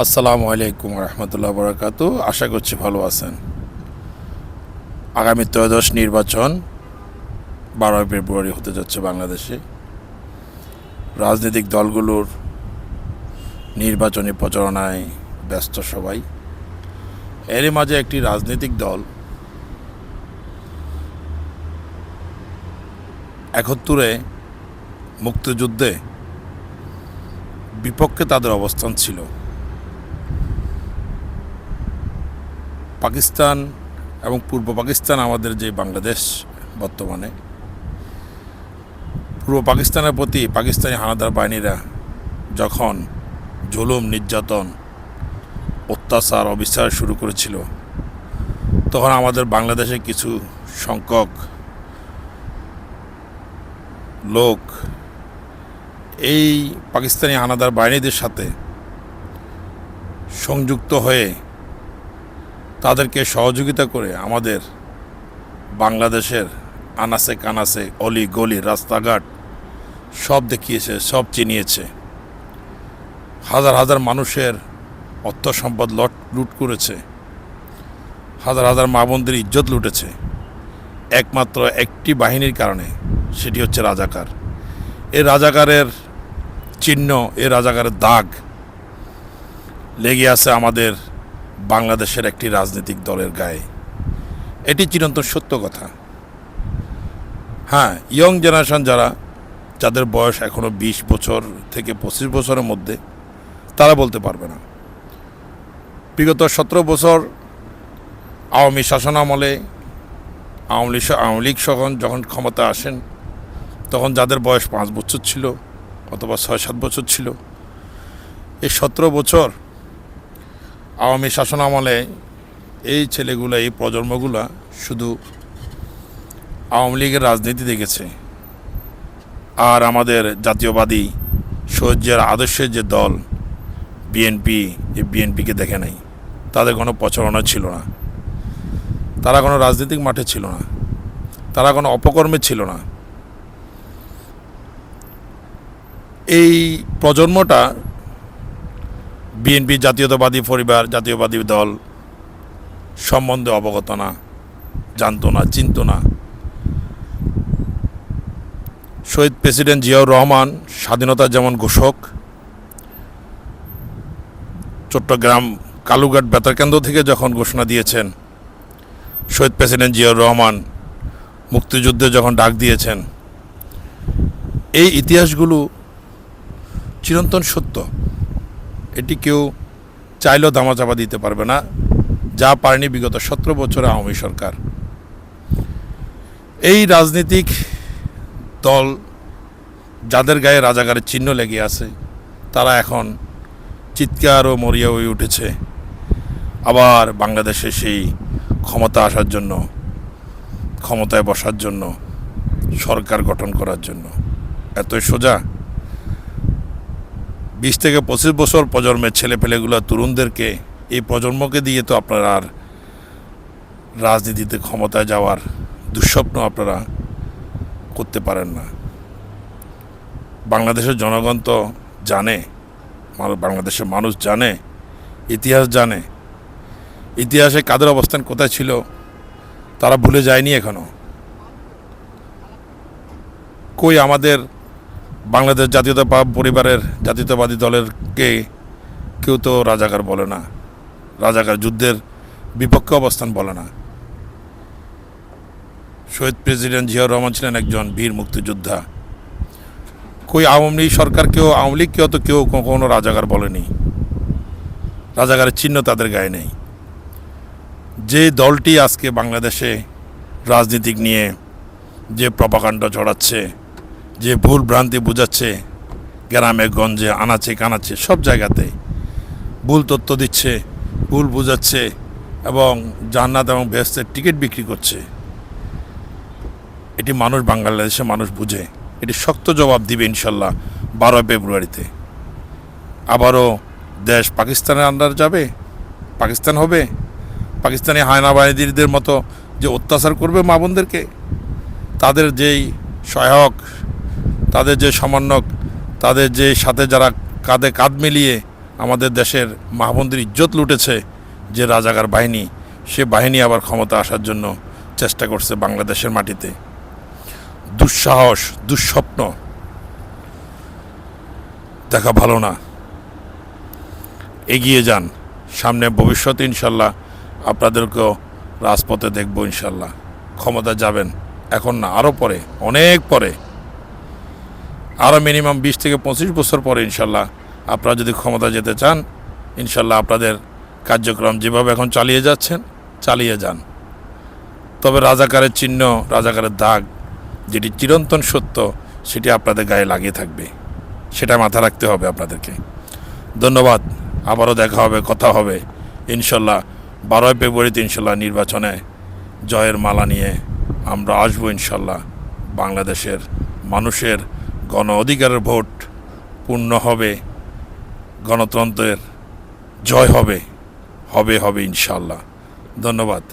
আসসালামু আলাইকুম রহমতুল্লাহ বরকাতু। আশা করছি ভালো আছেন। আগামী ত্রয়োদশ নির্বাচন 12 ফেব্রুয়ারি হতে যাচ্ছে বাংলাদেশে। রাজনৈতিক দলগুলোর নির্বাচনী প্রচারণায় ব্যস্ত সবাই। এরই মাঝে একটি রাজনৈতিক দল 71-এ মুক্তিযুদ্ধে বিপক্ষে তাদের অবস্থান ছিল। পাকিস্তান এবং পূর্ব পাকিস্তান আমাদের যে বাংলাদেশ বর্তমানে, পূর্ব পাকিস্তানের প্রতি পাকিস্তানি হানাদার বাহিনীরা যখন জুলুম, নির্যাতন, অত্যাচার, অবিচার শুরু করেছিল, তখন আমাদের বাংলাদেশে কিছু সংখ্যক লোক এই পাকিস্তানি হানাদার বাহিনীদের সাথে সংযুক্ত হয়ে তাদেরকে সহযোগিতা করে আমাদের বাংলাদেশের আনাচে কানাচে, অলি গলি, রাস্তাঘাট সব দেখিয়েছে, সব চিনিয়েছে। হাজার হাজার মানুষের অর্থ সম্পদ লুট করেছে, হাজার হাজার মা বোনদের ইজ্জত লুটেছে একমাত্র একটি বাহিনীর কারণে, সেটি হচ্ছে রাজাকার। এই রাজাকারের চিহ্ন, এই রাজাকারের দাগ লেগে আছে আমাদের বাংলাদেশের একটি রাজনৈতিক দলের গায়ে। এটি চিরন্তন সত্য কথা। হ্যাঁ, ইয়ং জেনারেশন যাদের বয়স এখনও 20 বছর থেকে 25 বছরের মধ্যে, তারা বলতে পারবে না। বিগত 17 বছর আওয়ামী শাসনামলে আওয়ামী লীগ যখন ক্ষমতা আসেন, তখন যাদের বয়স 5 বছর ছিল অথবা 6-7 বছর ছিল, এই 17 বছর আওয়ামী শাসনামলে এই ছেলেগুলো, এই প্রজন্মগুলা শুধু আওয়ামী লীগের রাজনীতি দেখেছে, আর আমাদের জাতীয়বাদী শহীদের আদর্শের যে দল বিএনপি, এই বিএনপিকে দেখে নাই। তাদের কোনো প্রচারণা ছিল না, তারা কোনো রাজনৈতিক মাঠে ছিল না, তারা কোনো অপকর্মে ছিল না। এই প্রজন্মটা বিএনপি, জাতীয়তাবাদী পরিবার, জাতীয়বাদী দল সম্বন্ধে অবগত না, জানতো না, চিনত না। শহীদ প্রেসিডেন্ট জিয়াউর রহমান স্বাধীনতার যেমন ঘোষক, চট্টগ্রাম কালুঘাট বেতারকেন্দ্র থেকে যখন ঘোষণা দিয়েছেন, শহীদ প্রেসিডেন্ট জিয়াউর রহমান মুক্তিযুদ্ধে যখন ডাক দিয়েছেন, এই ইতিহাসগুলো চিরন্তন সত্য। এটি কেউ চাইলেও ধামাচাপা দিতে পারবে না, যা পারেনি বিগত 17 বছরে আওয়ামী সরকার। এই রাজনৈতিক দল যাদের গায়ে রাজাকারের চিহ্ন লেগে আছে, তারা এখন চিৎকার ও মরিয়া হয়ে উঠেছে আবার বাংলাদেশে সেই ক্ষমতা আসার জন্য, ক্ষমতায় বসার জন্য, সরকার গঠন করার জন্য। এতই সোজা? 20 থেকে 25 বছর প্রজন্মের ছেলেপেলেগুলো, তরুণদেরকে, এই প্রজন্মকে দিয়ে তো আপনারা আর রাজনীতিতে ক্ষমতায় যাওয়ার দুঃস্বপ্ন আপনারা করতে পারেন না। বাংলাদেশের জনগণ তো জানে, বাংলাদেশের মানুষ জানে, ইতিহাস জানে। ইতিহাসে কাদের অবস্থান কোথায় ছিল তারা ভুলে যায়নি এখনো। কই আমাদের বাংলাদেশ জাতীয়তা পরিবারের, জাতীয়তাবাদী দলেরকে কেউ তো রাজাকার বলে না, রাজাকার যুদ্ধের বিপক্ষে অবস্থান বলে না। শহীদ প্রেসিডেন্ট জিয়াউর রহমান ছিলেন একজন বীর মুক্তিযোদ্ধা। কই আওয়ামী লীগকেও তো কেউ কখনো রাজাকার বলেনি, রাজাকারের চিহ্ন তাদের গায়ে নেই। যে দলটি আজকে বাংলাদেশে রাজনীতিক নিয়ে যে প্রপাগান্ডা ছড়াচ্ছে, যে ভুল ভ্রান্তি বোঝাচ্ছে, গ্রামে গঞ্জে, আনাচে কানাচে সব জায়গাতে ভুল তথ্য দিচ্ছে, ভুল বোঝাচ্ছে এবং জান্নাত এবং বেহেশতের টিকিট বিক্রি করছে, এটি বাংলাদেশের মানুষ বুঝে। এটি শক্ত জবাব দিবে ইনশাল্লাহ 12 ফেব্রুয়ারিতে। আবারও দেশ পাকিস্তানের আন্ডার যাবে, পাকিস্তান হবে, পাকিস্তানি হায়না বাহিনীদের মতো যে অত্যাচার করবে মা বোনদেরকে, তাদের যেই সহায়ক, তাদের যে সমন্বয়ক, তাদের যে সাথে যারা কাঁধে কাঁধ মিলিয়ে আমাদের দেশের মা বোনদের ইজ্জত লুটেছে যে রাজাকার বাহিনী, সে বাহিনী আবার ক্ষমতা আসার জন্য চেষ্টা করছে বাংলাদেশের মাটিতে। দুঃসাহস, দুঃস্বপ্ন দেখা ভালো না। এগিয়ে যান, সামনে ভবিষ্যতে ইনশাল্লাহ আপনাদেরকেও রাজপথে দেখব ইনশাল্লাহ। ক্ষমতা যাবেন, এখন না, আরও পরে, অনেক পরে, আরও মিনিমাম 20 থেকে 25 বছর পরে ইনশাল্লাহ আপনারা যদি ক্ষমতা যেতে চান, ইনশাল্লাহ আপনাদের কার্যক্রম যেভাবে এখন চালিয়ে যাচ্ছেন চালিয়ে যান। তবে রাজাকারের চিহ্ন, রাজাকারের দাগ যেটি চিরন্তন সত্য, সেটি আপনাদের গায়ে লাগিয়ে থাকবে, সেটা মাথা রাখতে হবে আপনাদেরকে। ধন্যবাদ। আবারও দেখা হবে, কথা হবে ইনশাল্লাহ। 12 ফেব্রুয়ারিতে ইনশাল্লাহ নির্বাচনে জয়ের মালা নিয়ে আমরা আসবো ইনশাল্লাহ। বাংলাদেশের মানুষের গণ অধিকারের ভোট পূর্ণ হবে, গণতন্ত্রের জয় হবে, হবে ইনশাল্লাহ। ধন্যবাদ।